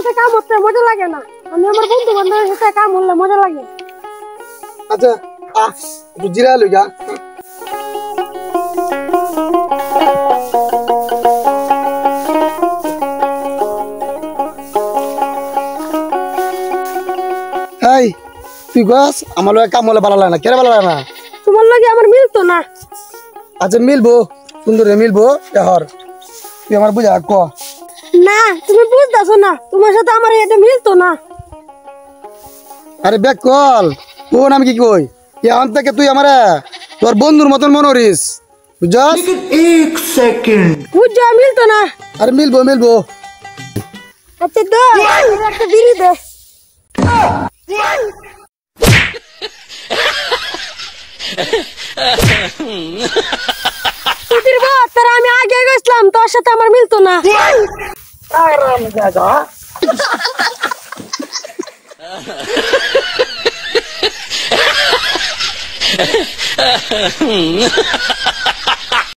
সাথে কাম করতে মজা লাগে না। আমি আমার বন্ধু বান্ধবের সাথে কাম করলে মজা লাগে। আচ্ছা একটু জিরা লই গা। এই তুই গাছ আমার লগে কাম হলে ভালো লাগে না, কেন ভালো লাগে না? তোমার লাগে আমার মিলতো না। আচ্ছা মিলবো, সুন্দরে মিলবো এহর, তুই আমার বুঝা ক। না তুমি বুঝতেছো না, তোমার সাথে আমার এটা মিলতো না। আরে বেক কল কোন আমি কি কই, এখন থেকে তুই আমার তোর বন্ধুর মতন মনে করিস, বুঝছস? एक सेकंड বুঝছো মিলতো না। আরে মিলবো মিলবো। আচ্ছা দে একটা বিড়ি দে। তুই বল তোর আমি আগে গেছিলাম, তোর সাথে আমার মিলতো না। আরাম জায়গা Ha ha ha!